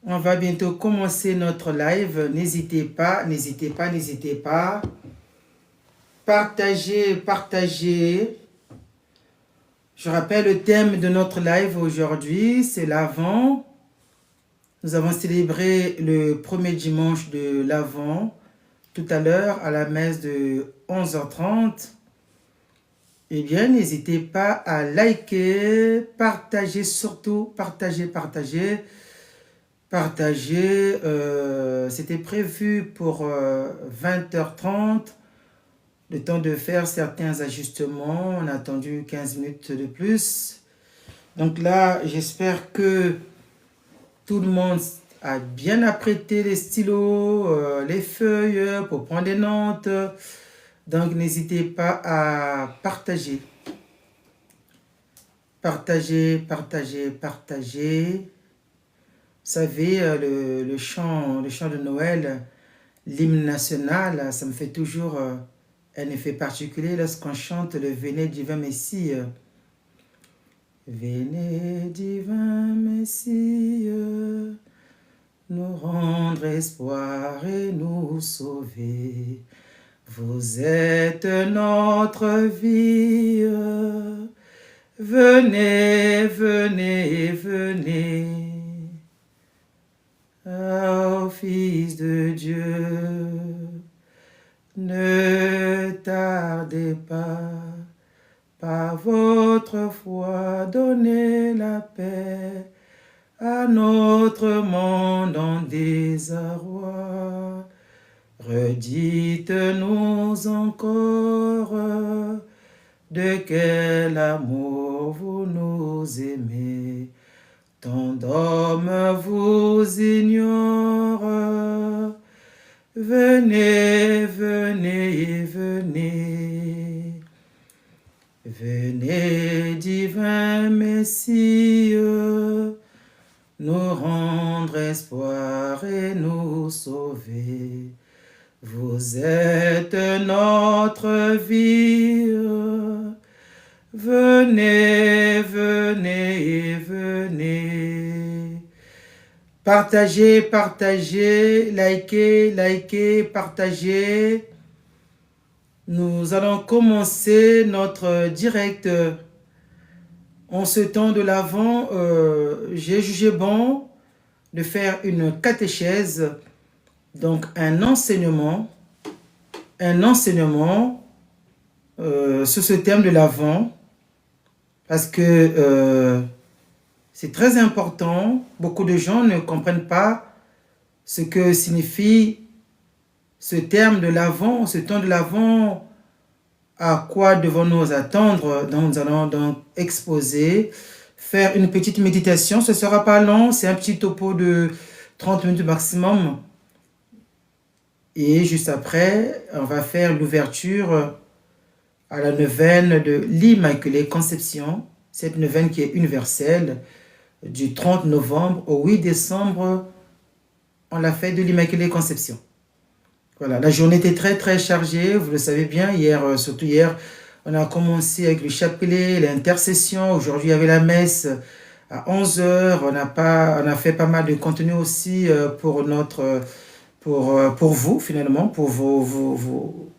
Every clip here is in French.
On va bientôt commencer notre live. N'hésitez pas. Partagez, partagez. Je rappelle le thème de notre live aujourd'hui, c'est l'Avent. Nous avons célébré le premier dimanche de l'Avent tout à l'heure à la messe de 11h30. Eh bien, n'hésitez pas à liker, partager surtout, partager. C'était prévu pour 20h30. Le temps de faire certains ajustements. On a attendu 15 minutes de plus. Donc là, j'espère que tout le monde a bien apprêté les stylos, les feuilles pour prendre des notes. Donc, n'hésitez pas à partager. Partagez. Vous savez, le chant de Noël, l'hymne national, ça me fait toujours un effet particulier lorsqu'on chante le Venez divin Messie. Venez divin Messie, nous rendre espoir et nous sauver. Vous êtes notre vie. Venez. Ô Fils de Dieu, ne tardez pas, par votre foi, donnez la paix à notre monde en désarroi. Redites-nous encore de quel amour vous nous aimez. Tant d'hommes vous ignorent. Venez. Venez, divin Messie, nous rendre espoir et nous sauver. Vous êtes notre vie. Venez. Partagez, likez, partagez. Nous allons commencer notre direct. En ce temps de l'Avent, j'ai jugé bon de faire une catéchèse, donc un enseignement sur ce thème de l'Avent, parce que c'est très important. Beaucoup de gens ne comprennent pas ce que signifie ce terme de l'Avent, ce temps de l'Avent. À quoi devons-nous attendre? Donc, nous allons donc exposer, faire une petite méditation. Ce ne sera pas long, c'est un petit topo de 30 minutes maximum. Et juste après, on va faire l'ouverture à la neuvaine de l'Immaculée Conception. Cette neuvaine qui est universelle, du 30 novembre au 8 décembre, on l'a fait de l'Immaculée Conception. Voilà, la journée était très chargée, vous le savez bien. Hier, surtout hier, on a commencé avec le chapelet, l'intercession. Aujourd'hui, il y avait la messe à 11h. On a fait pas mal de contenu aussi pour vous, finalement, pour vous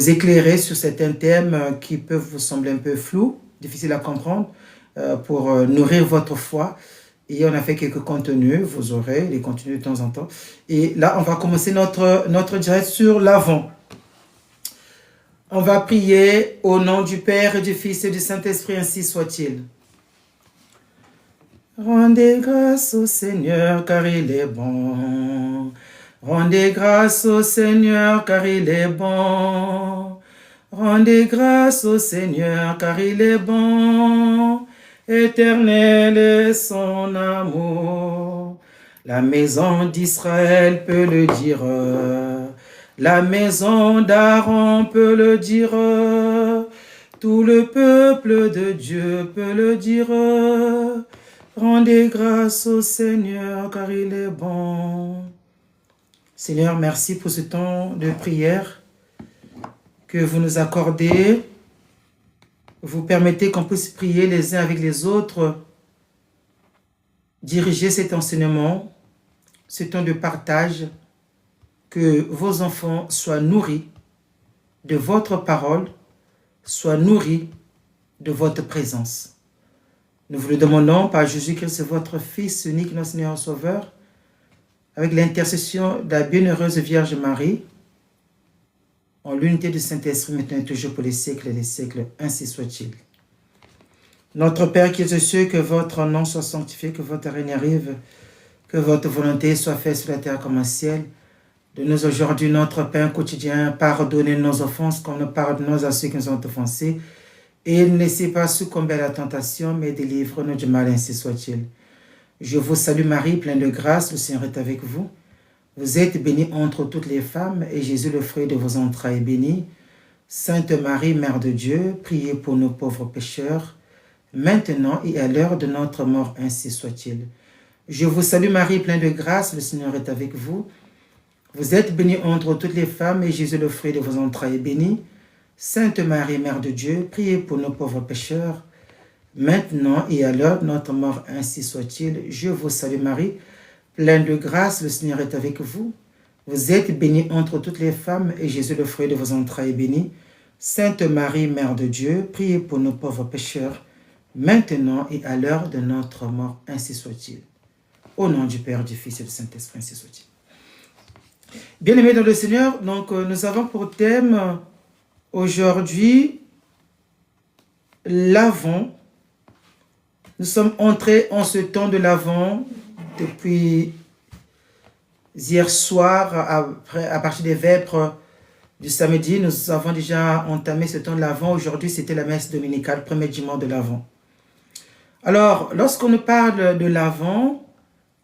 éclairer sur certains thèmes qui peuvent vous sembler un peu flous, difficiles à comprendre, pour nourrir votre foi. Et on a fait quelques contenus, vous aurez les contenus de temps en temps. Et là, on va commencer notre direct sur l'Avent. On va prier au nom du Père et du Fils et du Saint-Esprit, ainsi soit-il. Rendez grâce au Seigneur, car il est bon. Rendez grâce au Seigneur, car il est bon. Rendez grâce au Seigneur, car il est bon. Éternel est son amour. La maison d'Israël peut le dire. La maison d'Aaron peut le dire. Tout le peuple de Dieu peut le dire. Rendez grâce au Seigneur, car il est bon. Seigneur, merci pour ce temps de prière que vous nous accordez. Vous permettez qu'on puisse prier les uns avec les autres, diriger cet enseignement ce temps de partage, que vos enfants soient nourris de votre parole, soient nourris de votre présence. Nous vous le demandons par Jésus-Christ, votre Fils unique, notre Seigneur Sauveur, avec l'intercession de la bienheureuse Vierge Marie, en l'unité du Saint-Esprit, maintenant et toujours pour les siècles et les siècles, ainsi soit-il. Notre Père qui es aux cieux, que votre nom soit sanctifié, que votre règne arrive, que votre volonté soit faite sur la terre comme au ciel. Donne-nous aujourd'hui notre pain quotidien, pardonnez nos offenses comme nous pardonnons à ceux qui nous ont offensés. Et ne laissez pas succomber à la tentation, mais délivre-nous du mal, ainsi soit-il. Je vous salue Marie, pleine de grâce, le Seigneur est avec vous. Vous êtes bénie entre toutes les femmes, et Jésus, le fruit de vos entrailles, est béni. Sainte Marie, Mère de Dieu, priez pour nos pauvres pécheurs, maintenant et à l'heure de notre mort, ainsi soit-il. Je vous salue Marie, pleine de grâce, le Seigneur est avec vous. Vous êtes bénie entre toutes les femmes, et Jésus, le fruit de vos entrailles, est béni. Sainte Marie, Mère de Dieu, priez pour nos pauvres pécheurs, maintenant et à l'heure de notre mort, ainsi soit-il. Je vous salue Marie, pleine de grâce, le Seigneur est avec vous. Vous êtes bénie entre toutes les femmes, et Jésus, le fruit de vos entrailles, est béni. Sainte Marie, Mère de Dieu, priez pour nos pauvres pécheurs, maintenant et à l'heure de notre mort, ainsi soit-il. Au nom du Père, du Fils et du Saint-Esprit, ainsi soit-il. Bien-aimés dans le Seigneur, donc nous avons pour thème aujourd'hui l'Avent. Nous sommes entrés en ce temps de l'Avent depuis hier soir, à partir des vêpres du samedi. Nous avons déjà entamé ce temps de l'Avent. Aujourd'hui, c'était la messe dominicale, premier dimanche de l'Avent. Alors, lorsqu'on nous parle de l'Avent,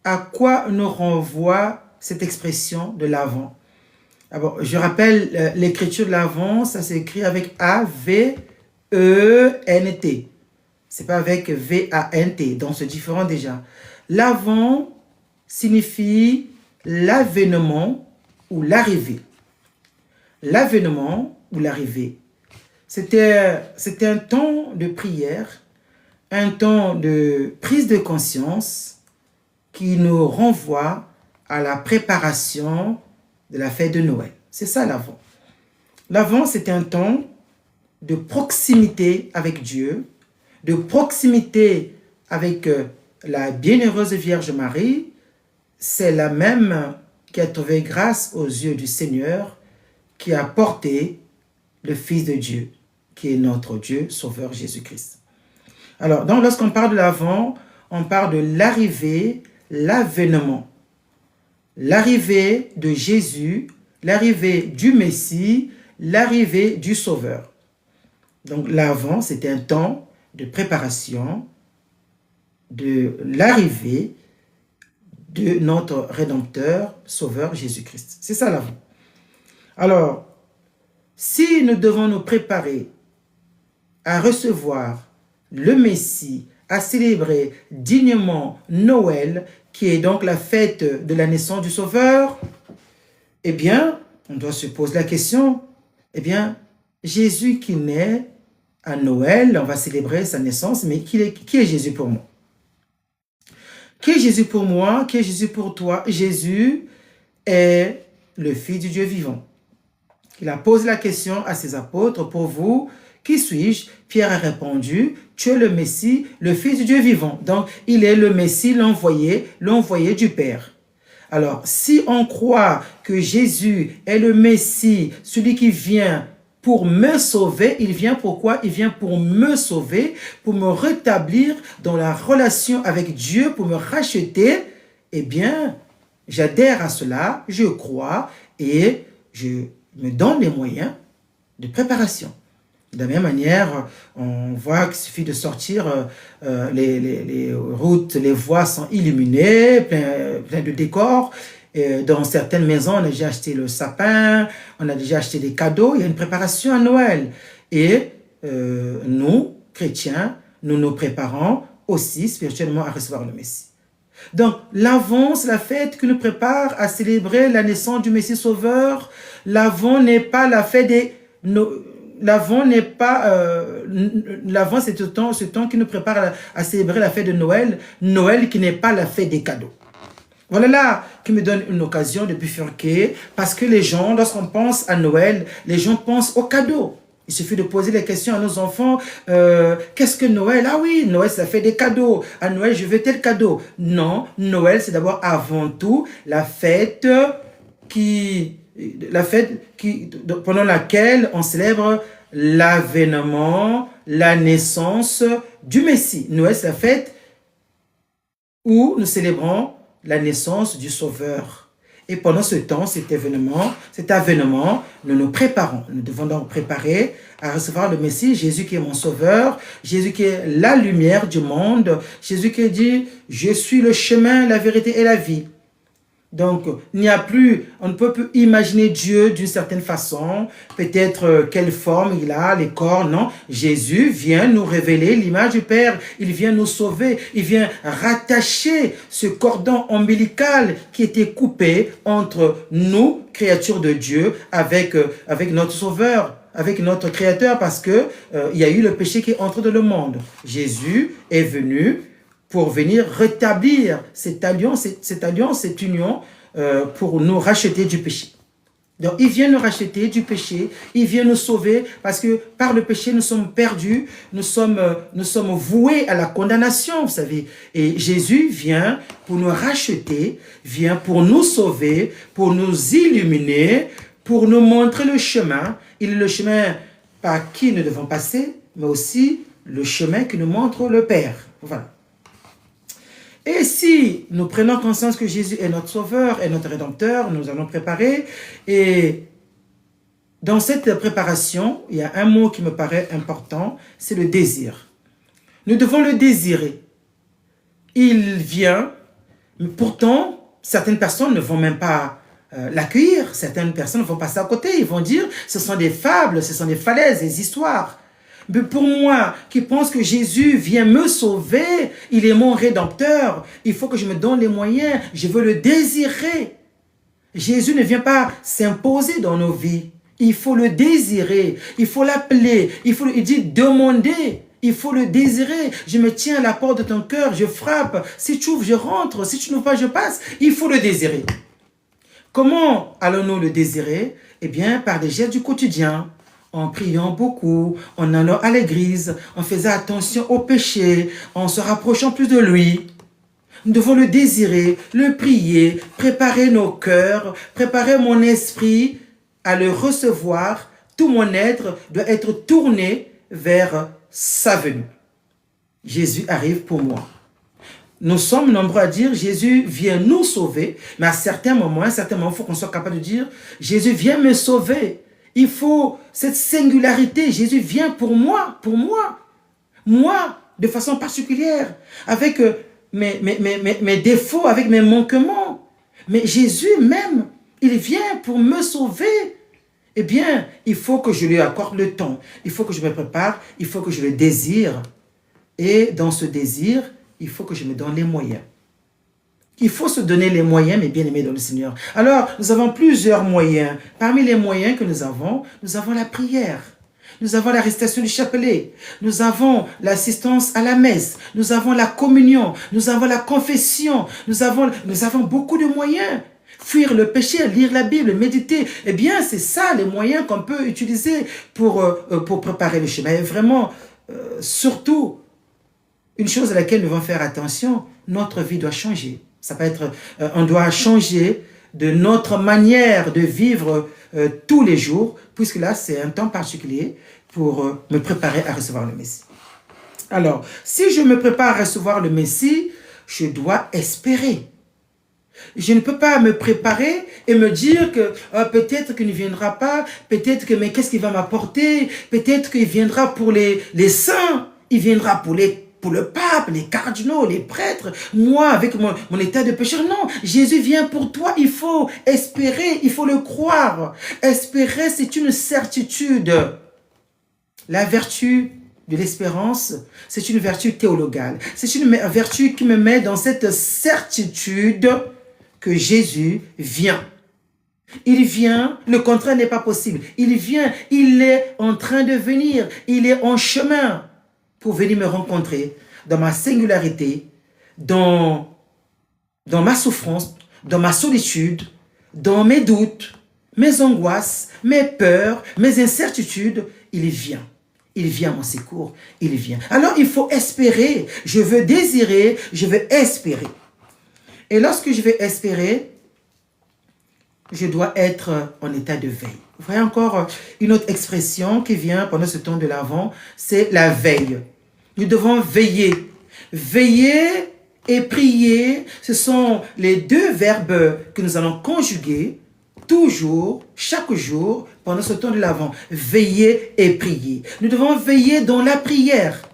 à quoi nous renvoie cette expression de l'Avent? Alors, je rappelle, l'écriture de l'Avent, ça s'écrit avec A-V-E-N-T. C'est pas avec V-A-N-T, donc c'est différent déjà. L'Avent signifie l'avènement ou l'arrivée. L'avènement ou l'arrivée. C'était un temps de prière, un temps de prise de conscience qui nous renvoie à la préparation de la fête de Noël. C'est ça l'Avent. L'Avent, c'est un temps de proximité avec Dieu, de proximité avec la bienheureuse Vierge Marie. C'est la même qui a trouvé grâce aux yeux du Seigneur, qui a porté le Fils de Dieu, qui est notre Dieu, Sauveur Jésus-Christ. Alors, donc, lorsqu'on parle de l'Avent, on parle de l'arrivée, l'avènement. L'arrivée de Jésus, l'arrivée du Messie, l'arrivée du Sauveur. Donc l'Avent, c'est un temps de préparation de l'arrivée de notre Rédempteur, Sauveur Jésus-Christ. C'est ça l'Avent. Alors, si nous devons nous préparer à recevoir le Messie, à célébrer dignement Noël, qui est donc la fête de la naissance du Sauveur, eh bien, on doit se poser la question, eh bien, Jésus qui naît à Noël, on va célébrer sa naissance, mais qui est Jésus pour moi? Qui est Jésus pour moi? Qui est Jésus pour toi? Jésus est le Fils du Dieu vivant. Il a posé la question à ses apôtres, pour vous, qui suis-je? Pierre a répondu, tu es le Messie, le Fils du Dieu vivant. Donc, il est le Messie, l'envoyé du Père. Alors, si on croit que Jésus est le Messie, celui qui vient pour me sauver, il vient pourquoi? Il vient pour me sauver, pour me rétablir dans la relation avec Dieu, pour me racheter. Eh bien, j'adhère à cela, je crois et je me donne les moyens de préparation. De la même manière, on voit qu'il suffit de sortir, les routes, les voies sont illuminées, plein de décors. Et dans certaines maisons, on a déjà acheté le sapin, on a déjà acheté des cadeaux, il y a une préparation à Noël. Et nous, chrétiens, nous nous préparons aussi spirituellement à recevoir le Messie. Donc, l'Avent, c'est la fête qui nous prépare à célébrer la naissance du Messie Sauveur. L'Avent n'est pas la fête des... L'Avent n'est pas... L'Avent, c'est ce temps qui nous prépare à célébrer la fête de Noël. Noël qui n'est pas la fête des cadeaux. Voilà là qui me donne une occasion de bifurquer, parce que les gens, lorsqu'on pense à Noël, les gens pensent aux cadeaux. Il suffit de poser les questions à nos enfants. Qu'est-ce que Noël? Ah oui, Noël, ça fait des cadeaux. À Noël, je veux tel cadeau. Non, Noël, c'est d'abord avant tout la fête pendant laquelle on célèbre l'avènement, la naissance du Messie. Noël, c'est la fête où nous célébrons la naissance du Sauveur. Et pendant ce temps, cet avènement, nous nous préparons. Nous devons donc préparer à recevoir le Messie, Jésus qui est mon Sauveur, Jésus qui est la lumière du monde, Jésus qui dit « Je suis le chemin, la vérité et la vie ». Donc, on ne peut plus imaginer Dieu d'une certaine façon, peut-être quelle forme il a, les corps, non. Jésus vient nous révéler l'image du Père, il vient nous sauver, il vient rattacher ce cordon ombilical qui était coupé entre nous, créatures de Dieu, avec notre Sauveur, avec notre Créateur, parce que il y a eu le péché qui est entré dans le monde. Jésus est venu pour venir rétablir cette alliance, cette union, pour nous racheter du péché. Donc, il vient nous racheter du péché, il vient nous sauver, parce que par le péché, nous sommes perdus, nous sommes voués à la condamnation, vous savez. Et Jésus vient pour nous racheter, vient pour nous sauver, pour nous illuminer, pour nous montrer le chemin. Il est le chemin par qui nous devons passer, mais aussi le chemin qui nous montre le Père. Voilà. Et si nous prenons conscience que Jésus est notre Sauveur, est notre Rédempteur, nous allons préparer. Et dans cette préparation, il y a un mot qui me paraît important, c'est le désir. Nous devons le désirer. Il vient, mais pourtant, certaines personnes ne vont même pas l'accueillir. Certaines personnes vont passer à côté. Ils vont dire, ce sont des fables, ce sont des falaises, des histoires. Mais pour moi, qui pense que Jésus vient me sauver, il est mon Rédempteur, il faut que je me donne les moyens, je veux le désirer. Jésus ne vient pas s'imposer dans nos vies, il faut le désirer, il faut l'appeler, il dit demander, il faut le désirer. Je me tiens à la porte de ton cœur, je frappe, si tu ouvres, je rentre, si tu n'ouvres pas, je passe, il faut le désirer. Comment allons-nous le désirer? Eh bien, par des gestes du quotidien. En priant beaucoup, en allant à l'église, en faisant attention au péché, en se rapprochant plus de lui. Nous devons le désirer, le prier, préparer nos cœurs, préparer mon esprit à le recevoir. Tout mon être doit être tourné vers sa venue. Jésus arrive pour moi. Nous sommes nombreux à dire Jésus vient nous sauver, mais à certains moments, il faut qu'on soit capable de dire Jésus vient me sauver. Il faut cette singularité. Jésus vient pour moi, moi, de façon particulière, avec mes défauts, avec mes manquements. Mais Jésus même, il vient pour me sauver. Eh bien, il faut que je lui accorde le temps. Il faut que je me prépare, il faut que je le désire. Et dans ce désir, il faut que je me donne les moyens. Il faut se donner les moyens, mes bien-aimés dans le Seigneur. Alors, nous avons plusieurs moyens. Parmi les moyens que nous avons la prière. Nous avons la récitation du chapelet. Nous avons l'assistance à la messe. Nous avons la communion. Nous avons la confession. Nous avons beaucoup de moyens. Fuir le péché, lire la Bible, méditer. Eh bien, c'est ça les moyens qu'on peut utiliser pour préparer le chemin. Et vraiment, surtout, une chose à laquelle nous devons faire attention, notre vie doit changer. Ça peut être, on doit changer de notre manière de vivre tous les jours, puisque là, c'est un temps particulier pour me préparer à recevoir le Messie. Alors, si je me prépare à recevoir le Messie, je dois espérer. Je ne peux pas me préparer et me dire que peut-être qu'il ne viendra pas, peut-être que, mais qu'est-ce qu'il va m'apporter? Peut-être qu'il viendra pour les saints, il viendra pour le pape, les cardinaux, les prêtres, moi avec mon état de pécheur. Non, Jésus vient pour toi, il faut espérer, il faut le croire. Espérer, c'est une certitude. La vertu de l'espérance, c'est une vertu théologale. C'est une vertu qui me met dans cette certitude que Jésus vient. Il vient, le contraire n'est pas possible. Il vient, il est en train de venir, il est en chemin pour venir me rencontrer dans ma singularité, dans ma souffrance, dans ma solitude, dans mes doutes, mes angoisses, mes peurs, mes incertitudes, il vient. Il vient à mon secours, il vient. Alors il faut espérer, je veux désirer, je veux espérer. Et lorsque je vais espérer, je dois être en état de veille. Vous voyez encore une autre expression qui vient pendant ce temps de l'Avent, c'est la veille. Nous devons veiller. Veiller et prier, ce sont les deux verbes que nous allons conjuguer toujours, chaque jour, pendant ce temps de l'Avent. Veiller et prier. Nous devons veiller dans la prière.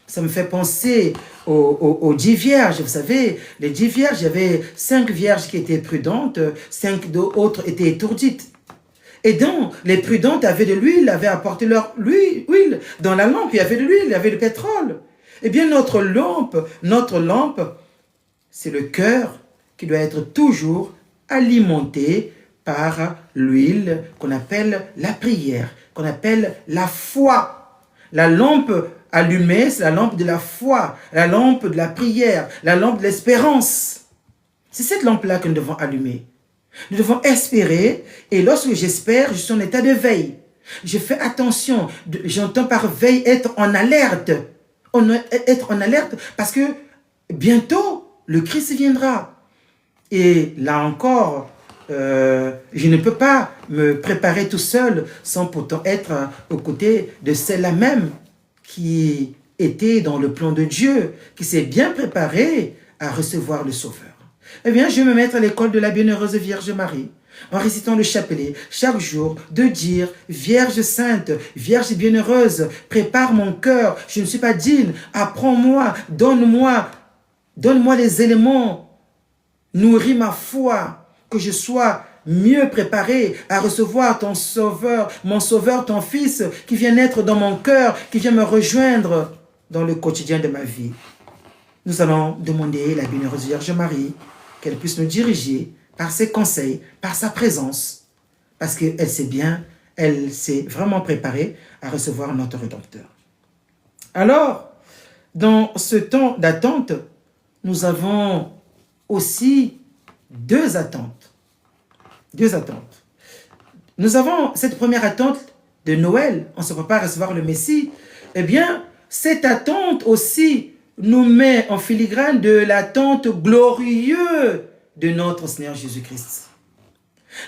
Ça me fait penser aux 10 vierges. Vous savez, les 10 vierges, il y avait 5 vierges qui étaient prudentes, 5 autres étaient étourdites. Et donc, les prudentes avaient de l'huile, avaient apporté leur huile dans la lampe. Il y avait de l'huile, il y avait du pétrole. Eh bien, notre lampe, c'est le cœur qui doit être toujours alimenté par l'huile qu'on appelle la prière, qu'on appelle la foi. La lampe allumée, c'est la lampe de la foi, la lampe de la prière, la lampe de l'espérance. C'est cette lampe-là que nous devons allumer. Nous devons espérer, et lorsque j'espère, je suis en état de veille. Je fais attention, j'entends par veille être en alerte. Être en alerte parce que bientôt, le Christ viendra. Et là encore, je ne peux pas me préparer tout seul sans pourtant être aux côtés de celle-là même qui était dans le plan de Dieu, qui s'est bien préparée à recevoir le Sauveur. Eh bien, je vais me mettre à l'école de la bienheureuse Vierge Marie, en récitant le chapelet, chaque jour, de dire « Vierge sainte, Vierge bienheureuse, prépare mon cœur, je ne suis pas digne, apprends-moi, donne-moi les éléments, nourris ma foi, que je sois mieux préparé à recevoir ton Sauveur, mon Sauveur, ton Fils, qui vient naître dans mon cœur, qui vient me rejoindre dans le quotidien de ma vie. » Nous allons demander à la bienheureuse Vierge Marie qu'elle puisse nous diriger par ses conseils, par sa présence, parce qu'elle sait bien, elle s'est vraiment préparée à recevoir notre Rédempteur. Alors, dans ce temps d'attente, nous avons aussi deux attentes. Nous avons cette première attente de Noël, on se prépare à recevoir le Messie. Eh bien, cette attente aussi nous met en filigrane de l'attente glorieuse de notre Seigneur Jésus-Christ.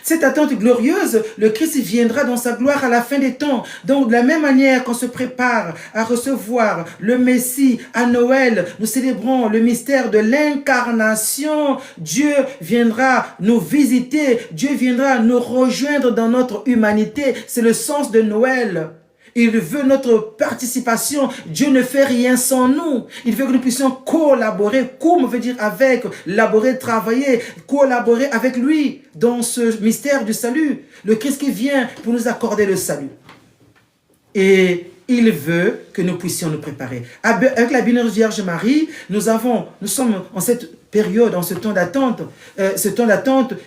Cette attente glorieuse, le Christ viendra dans sa gloire à la fin des temps. Donc, de la même manière qu'on se prépare à recevoir le Messie à Noël, nous célébrons le mystère de l'incarnation. Dieu viendra nous visiter, Dieu viendra nous rejoindre dans notre humanité. C'est le sens de Noël. Il veut notre participation. Dieu ne fait rien sans nous. Il veut que nous puissions collaborer. Comme veut dire avec, laborer, travailler, collaborer avec lui dans ce mystère du salut. Le Christ qui vient pour nous accorder le salut. Et il veut que nous puissions nous préparer. Avec la bienheureuse Vierge Marie, nous sommes en cette période, en ce temps d'attente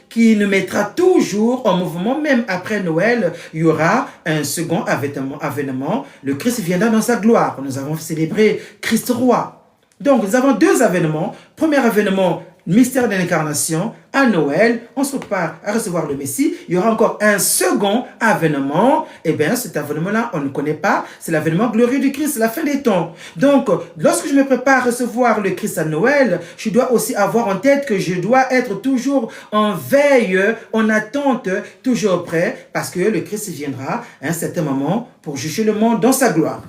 qui nous mettra toujours en mouvement, même après Noël, il y aura un second avènement. Le Christ viendra dans sa gloire. Nous avons célébré Christ roi. Donc, nous avons deux avènements. Premier avènement, mystère de l'incarnation. À Noël, on se prépare à recevoir le Messie. Il y aura encore un second avènement. Eh bien, cet avènement-là, on ne connaît pas. C'est l'avènement glorieux du Christ, la fin des temps. Donc, lorsque je me prépare à recevoir le Christ à Noël, je dois aussi avoir en tête que je dois être toujours en veille, en attente, toujours prêt, parce que le Christ viendra à un certain moment pour juger le monde dans sa gloire.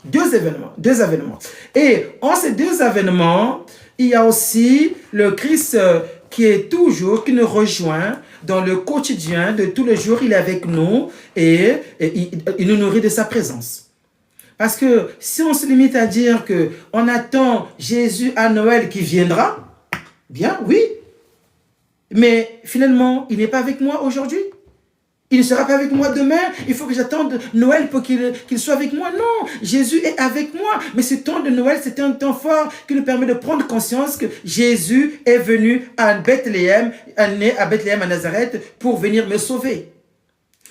Deux avènements. Et en ces deux avènements, il y a aussi le Christ qui nous rejoint dans le quotidien de tous les jours. Il est avec nous et il nous nourrit de sa présence. Parce que si on se limite à dire qu'on attend Jésus à Noël qui viendra, bien oui, mais finalement, il n'est pas avec moi aujourd'hui. Il ne sera pas avec moi demain. Il faut que j'attende Noël pour qu'il soit avec moi. Non, Jésus est avec moi. Mais ce temps de Noël, c'est un temps fort qui nous permet de prendre conscience que Jésus est venu à Bethléem, né à Bethléem, à Nazareth, pour venir me sauver.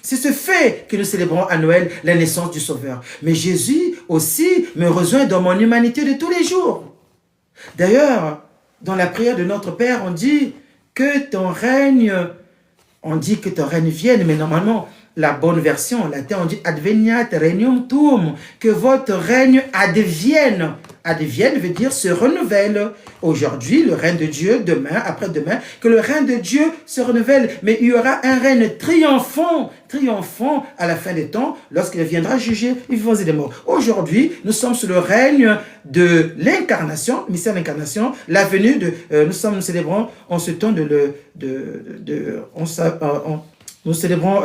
C'est ce fait que nous célébrons à Noël la naissance du Sauveur. Mais Jésus aussi me rejoint dans mon humanité de tous les jours. D'ailleurs, dans la prière de notre Père, on dit que ton règne, on dit que ton règne vienne, mais normalement, la bonne version, en latin, on dit adveniat regnum tuum, que votre règne advienne. Advienne veut dire se renouvelle. Aujourd'hui, le règne de Dieu, demain, après-demain, que le règne de Dieu se renouvelle. Mais il y aura un règne triomphant à la fin des temps, lorsqu'il viendra juger les vivants et les morts. Aujourd'hui, nous sommes sous le règne de l'incarnation, mystère de l'incarnation, la venue de... nous célébrons en ce temps nous célébrons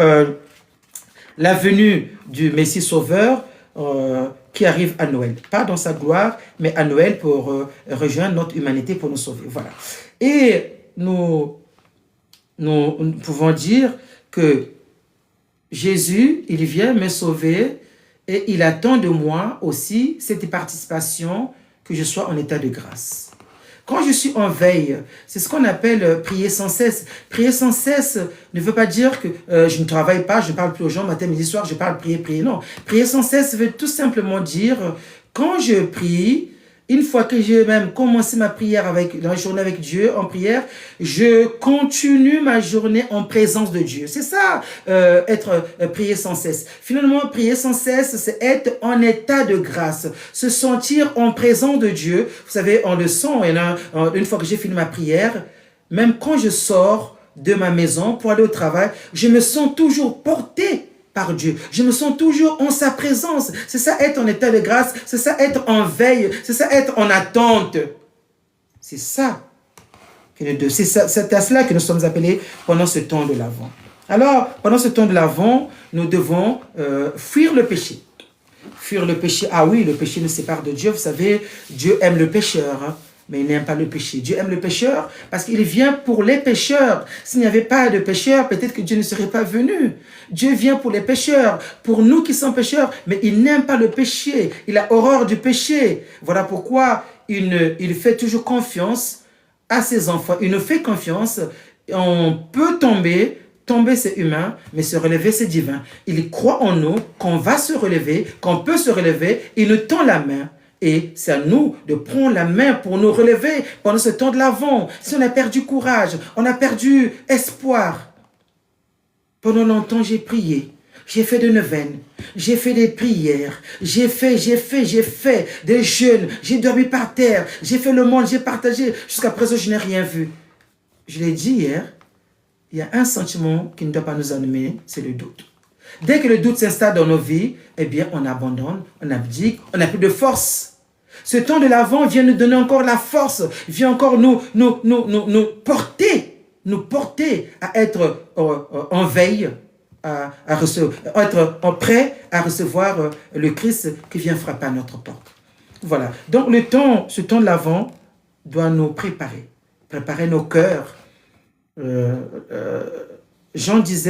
la venue du Messie Sauveur qui arrive à Noël. Pas dans sa gloire, mais à Noël pour rejoindre notre humanité, pour nous sauver. Voilà. Et nous pouvons dire que Jésus, il vient me sauver et il attend de moi aussi cette participation, que je sois en état de grâce. Quand je suis en veille, c'est ce qu'on appelle prier sans cesse. Prier sans cesse ne veut pas dire que je ne travaille pas, je ne parle plus aux gens matin, midi, soir, je parle prier. Non, prier sans cesse veut tout simplement dire, quand je prie, une fois que j'ai même commencé ma prière la journée avec Dieu en prière, je continue ma journée en présence de Dieu. C'est ça, prier sans cesse. Finalement, prier sans cesse, c'est être en état de grâce, se sentir en présence de Dieu. Vous savez, on le sent, une fois que j'ai fini ma prière, même quand je sors de ma maison pour aller au travail, je me sens toujours porté par Dieu. Je me sens toujours en sa présence. C'est ça être en état de grâce, c'est ça être en veille, c'est ça être en attente. C'est ça. C'est à cela que nous sommes appelés pendant ce temps de l'Avent. Alors, pendant ce temps de l'Avent, nous devons fuir le péché. Fuir le péché. Ah oui, le péché nous sépare de Dieu. Vous savez, Dieu aime le pécheur, hein, mais il n'aime pas le péché. Dieu aime le pécheur parce qu'il vient pour les pécheurs. S'il n'y avait pas de pécheurs, peut-être que Dieu ne serait pas venu. Dieu vient pour les pécheurs, pour nous qui sommes pécheurs, mais il n'aime pas le péché. Il a horreur du péché. Voilà pourquoi il fait toujours confiance à ses enfants. Il nous fait confiance. On peut tomber c'est humain, mais se relever c'est divin. Il croit en nous, qu'on va se relever, qu'on peut se relever. Il nous tend la main. Et c'est à nous de prendre la main pour nous relever pendant ce temps de l'Avent. Si on a perdu courage, on a perdu espoir. Pendant longtemps, j'ai prié. J'ai fait des neuvaines. J'ai fait des prières. J'ai fait des jeûnes. J'ai dormi par terre. J'ai fait le monde. J'ai partagé. Jusqu'à présent, je n'ai rien vu. Je l'ai dit hier. Il y a un sentiment qui ne doit pas nous animer, c'est le doute. Dès que le doute s'installe dans nos vies, eh bien, on abandonne, on abdique, on n'a plus de force. Ce temps de l'Avent vient nous donner encore la force, vient encore nous porter à être en veille, à être prêt à recevoir le Christ qui vient frapper à notre porte. Voilà. Donc, ce temps de l'Avent doit nous préparer nos cœurs. Jean-Baptiste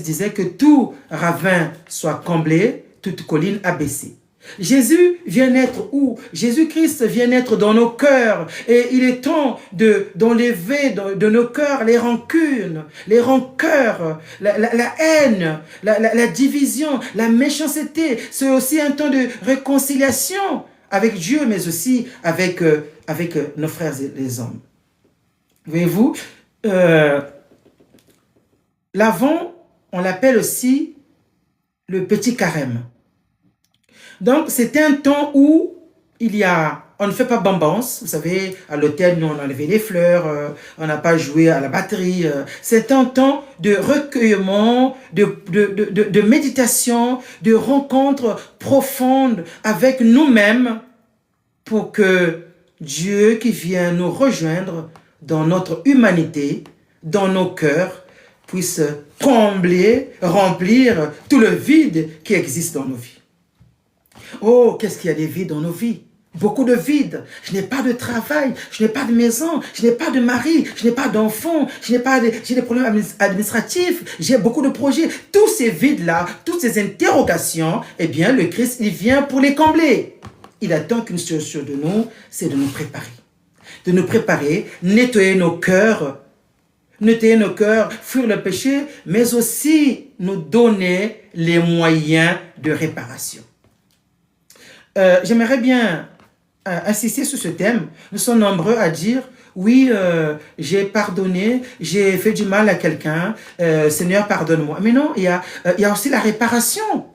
disait que tout ravin soit comblé, toute colline abaissée. Jésus vient naître où? Jésus-Christ vient naître dans nos cœurs. Et il est temps d'enlever de nos cœurs les rancunes, les rancœurs, la haine, la division, la méchanceté. C'est aussi un temps de réconciliation avec Dieu, mais aussi avec nos frères et les hommes. Voyez-vous, l'Avent, on l'appelle aussi le petit carême. Donc, c'est un temps où on ne fait pas bambance. Vous savez, à l'hôtel, nous, on a enlevé les fleurs, on n'a pas joué à la batterie. C'est un temps de recueillement, de méditation, de rencontre profonde avec nous-mêmes pour que Dieu qui vient nous rejoindre dans notre humanité, dans nos cœurs, puisse combler, remplir tout le vide qui existe dans nos vies. Oh, qu'est-ce qu'il y a des vides dans nos vies? Beaucoup de vides. Je n'ai pas de travail, je n'ai pas de maison, je n'ai pas de mari, je n'ai pas d'enfants, j'ai des problèmes administratifs, j'ai beaucoup de projets. Tous ces vides-là, toutes ces interrogations, eh bien, le Christ, il vient pour les combler. Il attend qu'une chose sur de nous, c'est de nous préparer. De nous préparer, nettoyer nos cœurs, fuir le péché, mais aussi nous donner les moyens de réparation. J'aimerais bien insister sur ce thème. Nous sommes nombreux à dire, Oui, j'ai pardonné, j'ai fait du mal à quelqu'un, Seigneur, pardonne-moi. Mais non, il y a aussi la réparation.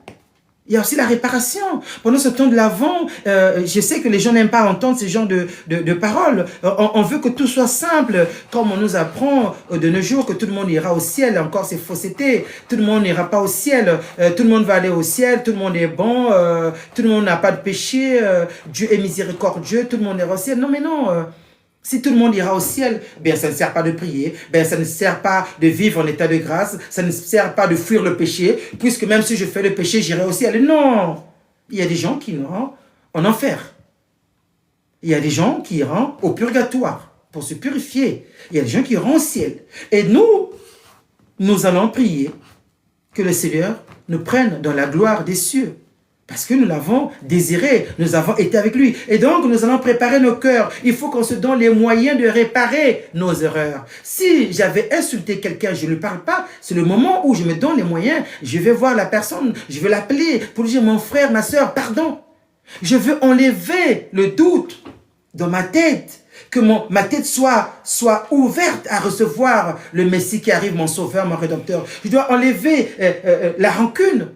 Il y a aussi la réparation. Pendant ce temps de l'Avent, je sais que les gens n'aiment pas entendre ce genre de paroles. On veut que tout soit simple, comme on nous apprend de nos jours que tout le monde ira au ciel. Encore, c'est fausseté. Tout le monde n'ira pas au ciel. Tout le monde va aller au ciel. Tout le monde est bon. Tout le monde n'a pas de péché. Dieu est miséricordieux. Tout le monde ira au ciel. Non, mais non. Si tout le monde ira au ciel, bien ça ne sert pas de prier, bien ça ne sert pas de vivre en état de grâce, ça ne sert pas de fuir le péché, puisque même si je fais le péché, j'irai au ciel. Non! Il y a des gens qui iront en enfer. Il y a des gens qui iront au purgatoire pour se purifier. Il y a des gens qui iront au ciel. Et nous allons prier que le Seigneur nous prenne dans la gloire des cieux. Parce que nous l'avons désiré, nous avons été avec lui. Et donc, nous allons préparer nos cœurs. Il faut qu'on se donne les moyens de réparer nos erreurs. Si j'avais insulté quelqu'un, je ne lui parle pas, c'est le moment où je me donne les moyens. Je vais voir la personne, je vais l'appeler pour lui dire, mon frère, ma soeur, pardon. Je veux enlever le doute dans ma tête. Que ma tête soit ouverte à recevoir le Messie qui arrive, mon sauveur, mon rédempteur. Je dois enlever la rancune.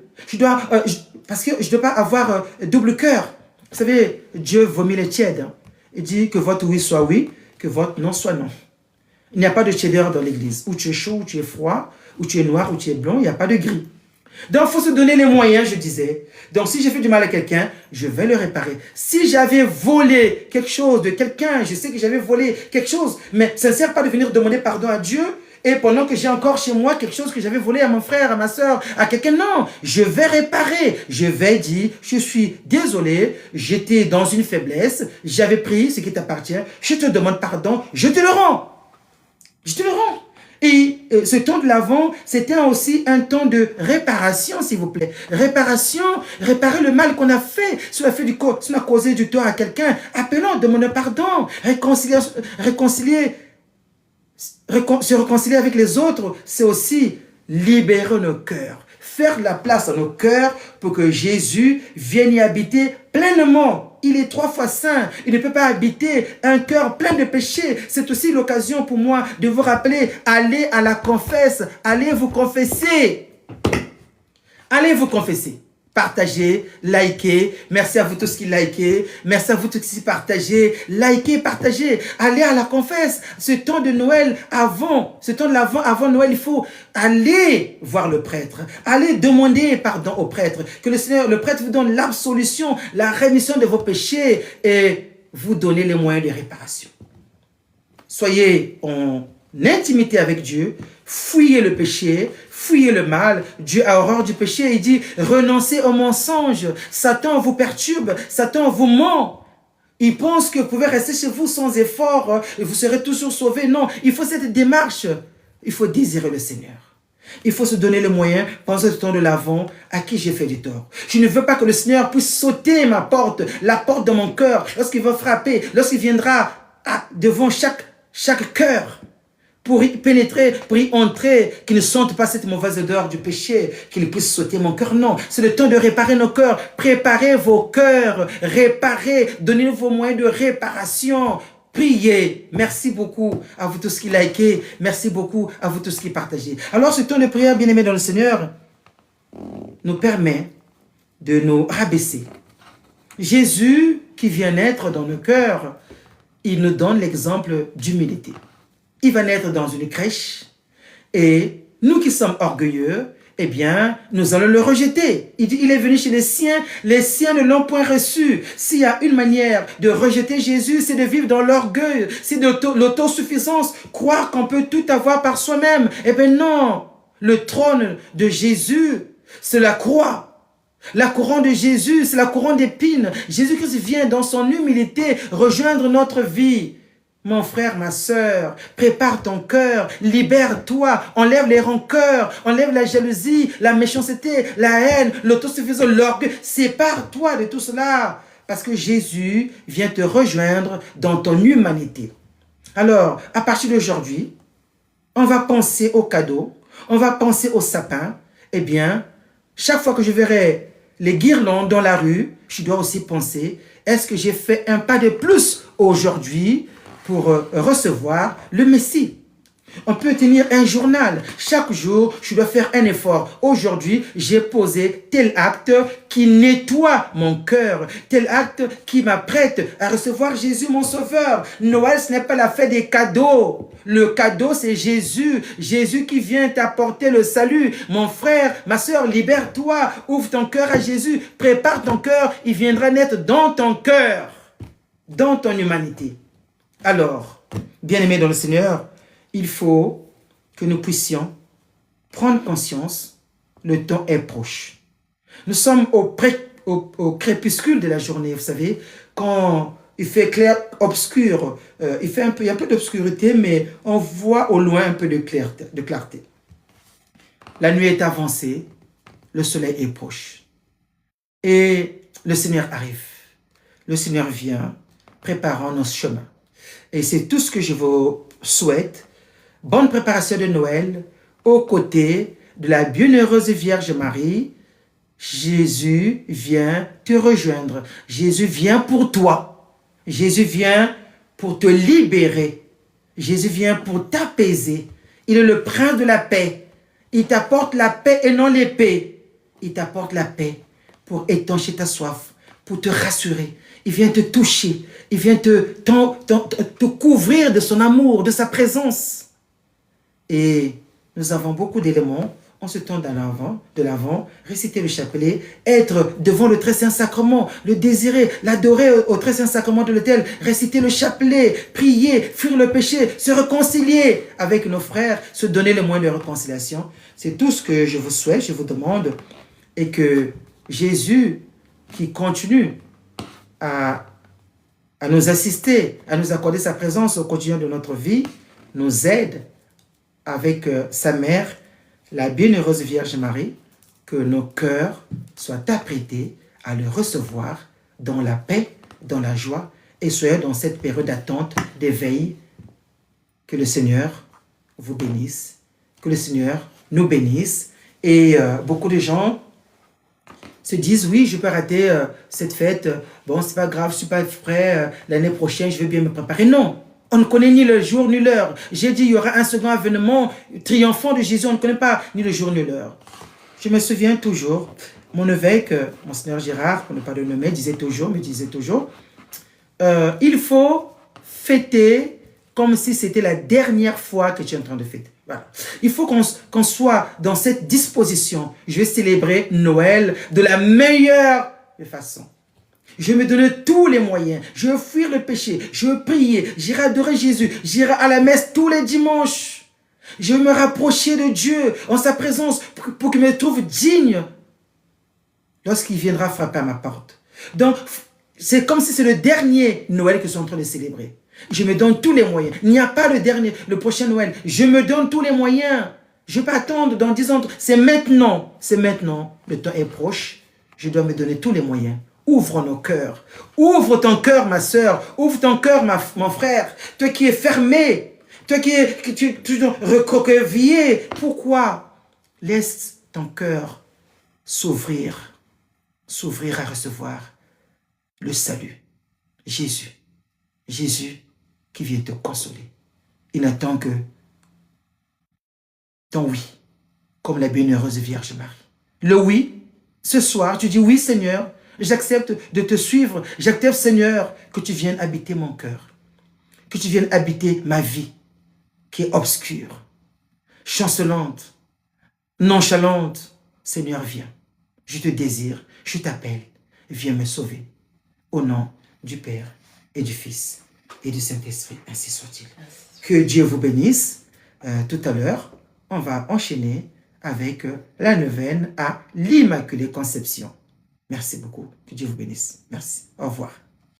Parce que je ne dois pas avoir double cœur. Vous savez, Dieu vomit les tièdes. Il dit que votre oui soit oui, que votre non soit non. Il n'y a pas de tiédeur dans l'église. Où tu es chaud, où tu es froid, où tu es noir, où tu es blanc, il n'y a pas de gris. Donc, il faut se donner les moyens, je disais. Donc, si j'ai fait du mal à quelqu'un, je vais le réparer. Si j'avais volé quelque chose de quelqu'un, je sais que j'avais volé quelque chose, mais ça ne sert pas de venir demander pardon à Dieu. Et pendant que j'ai encore chez moi quelque chose que j'avais volé à mon frère, à ma soeur, à quelqu'un, non, je vais réparer. Je vais dire, je suis désolé, j'étais dans une faiblesse, j'avais pris ce qui t'appartient, je te demande pardon, je te le rends. Je te le rends. Et ce temps de l'Avent, c'était aussi un temps de réparation, s'il vous plaît. Réparation, réparer le mal qu'on a fait. Si on a causé du tort à quelqu'un, appelons, demandons pardon, se réconcilier avec les autres, c'est aussi libérer nos cœurs, faire la place à nos cœurs pour que Jésus vienne y habiter pleinement. Il est 3 fois saint, il ne peut pas habiter un cœur plein de péchés. C'est aussi l'occasion pour moi de vous rappeler, allez à la confesse, allez vous confesser. Allez vous confesser. Partagez, likez. Merci à vous tous qui likez. Merci à vous tous qui partagez. Likez, partagez. Allez à la confesse. Ce temps de Noël avant Noël, il faut aller voir le prêtre. Allez demander pardon au prêtre. Que le prêtre vous donne l'absolution, la rémission de vos péchés et vous donner les moyens de réparation. Soyez en intimité avec Dieu. Fuyez le péché, fuyez le mal. Dieu a horreur du péché. Il dit, renoncez au mensonge. Satan vous perturbe, Satan vous ment. Il pense que vous pouvez rester chez vous sans effort et vous serez toujours sauvé. Non, il faut cette démarche. Il faut désirer le Seigneur. Il faut se donner le moyen, pendant ce temps de l'Avent, à qui j'ai fait du tort. Je ne veux pas que le Seigneur puisse sauter ma porte, la porte de mon cœur, lorsqu'il va frapper, lorsqu'il viendra devant chaque cœur. Pour y pénétrer, pour y entrer, qu'il ne sente pas cette mauvaise odeur du péché, qu'il puisse sauter mon cœur. Non, c'est le temps de réparer nos cœurs. Préparez vos cœurs, réparez, donnez-nous vos moyens de réparation. Priez. Merci beaucoup à vous tous qui likez. Merci beaucoup à vous tous qui partagez. Alors, ce temps de prière, bien-aimé dans le Seigneur, nous permet de nous rabaisser. Jésus, qui vient naître dans nos cœurs, il nous donne l'exemple d'humilité. Il va naître dans une crèche et nous qui sommes orgueilleux, eh bien, nous allons le rejeter. Il dit, il est venu chez les siens ne l'ont point reçu. S'il y a une manière de rejeter Jésus, c'est de vivre dans l'orgueil, c'est de l'autosuffisance, croire qu'on peut tout avoir par soi-même. Eh bien non, le trône de Jésus, c'est la croix. La couronne de Jésus, c'est la couronne d'épines. Jésus-Christ vient dans son humilité rejoindre notre vie. Mon frère, ma sœur, prépare ton cœur, libère-toi, enlève les rancœurs, enlève la jalousie, la méchanceté, la haine, l'autosuffisance, l'orgueil. Sépare-toi de tout cela, parce que Jésus vient te rejoindre dans ton humanité. Alors, à partir d'aujourd'hui, on va penser aux cadeaux, on va penser au sapin. Eh bien, chaque fois que je verrai les guirlandes dans la rue, je dois aussi penser, est-ce que j'ai fait un pas de plus aujourd'hui pour recevoir le Messie. On peut tenir un journal. Chaque jour, je dois faire un effort. Aujourd'hui, j'ai posé tel acte qui nettoie mon cœur, tel acte qui m'apprête à recevoir Jésus, mon sauveur. Noël, ce n'est pas la fête des cadeaux. Le cadeau, c'est Jésus. Jésus qui vient t'apporter le salut. Mon frère, ma soeur, libère-toi. Ouvre ton cœur à Jésus. Prépare ton cœur. Il viendra naître dans ton cœur, dans ton humanité. Alors, bien-aimés dans le Seigneur, il faut que nous puissions prendre conscience, le temps est proche. Nous sommes au crépuscule de la journée, vous savez, quand il fait clair, obscur, il y a un peu d'obscurité, mais on voit au loin un peu de clarté. La nuit est avancée, le soleil est proche. Et le Seigneur arrive. Le Seigneur vient, préparant nos chemins. Et c'est tout ce que je vous souhaite. Bonne préparation de Noël aux côtés de la bienheureuse Vierge Marie. Jésus vient te rejoindre. Jésus vient pour toi. Jésus vient pour te libérer. Jésus vient pour t'apaiser. Il est le prince de la paix. Il t'apporte la paix et non l'épée. Il t'apporte la paix pour étancher ta soif, pour te rassurer. Il vient te toucher. Il vient te couvrir de son amour, de sa présence. Et nous avons beaucoup d'éléments. On se tourne de l'avant, réciter le chapelet, être devant le très saint sacrement, le désirer, l'adorer au très saint sacrement de l'autel, réciter le chapelet, prier, fuir le péché, se réconcilier avec nos frères, se donner les moyens de réconciliation. C'est tout ce que je vous souhaite, je vous demande, et que Jésus, qui continue à nous assister, à nous accorder sa présence au quotidien de notre vie, nous aide avec sa mère, la bienheureuse Vierge Marie, que nos cœurs soient apprêtés à le recevoir dans la paix, dans la joie, et soyez dans cette période d'attente, d'éveil. Que le Seigneur vous bénisse, que le Seigneur nous bénisse. Et beaucoup de gens se disent, oui, je peux rater cette fête, bon, c'est pas grave, je suis pas prêt, l'année prochaine, je vais bien me préparer. Non. On ne connaît ni le jour ni l'heure. J'ai dit, il y aura un second avènement triomphant de Jésus. On ne connaît pas ni le jour ni l'heure. Je me souviens toujours, mon évêque, Monseigneur Girard, pour ne pas le nommer, me disait toujours, il faut fêter comme si c'était la dernière fois que tu es en train de fêter. Voilà. Il faut qu'on soit dans cette disposition. Je vais célébrer Noël de la meilleure façon. Je vais me donner tous les moyens. Je vais fuir le péché. Je vais prier. J'irai adorer Jésus. J'irai à la messe tous les dimanches. Je vais me rapprocher de Dieu en sa présence pour qu'il me trouve digne lorsqu'il viendra frapper à ma porte. Donc, c'est comme si c'est le dernier Noël que je suis en train de célébrer. Je me donne tous les moyens. Il n'y a pas le prochain Noël. Je me donne tous les moyens. Je ne vais pas attendre dans 10 ans. C'est maintenant. C'est maintenant. Le temps est proche. Je dois me donner tous les moyens. Ouvre nos cœurs. Ouvre ton cœur, ma soeur. Ouvre ton cœur, mon frère. Toi qui es fermé. Toi qui es recroquevillé. Pourquoi? Laisse ton cœur s'ouvrir. S'ouvrir à recevoir le salut. Jésus. Jésus qui vient te consoler. Il n'attend que ton oui. Comme la bienheureuse Vierge Marie. Le oui. Ce soir, tu dis oui, Seigneur. J'accepte de te suivre. J'accepte, Seigneur, que tu viennes habiter mon cœur. Que tu viennes habiter ma vie, qui est obscure, chancelante, nonchalante. Seigneur, viens. Je te désire, je t'appelle. Viens me sauver. Au nom du Père et du Fils et du Saint-Esprit. Ainsi soit-il. Que Dieu vous bénisse. Tout à l'heure, on va enchaîner avec la neuvaine à l'Immaculée Conception. Merci beaucoup. Que Dieu vous bénisse. Merci. Au revoir.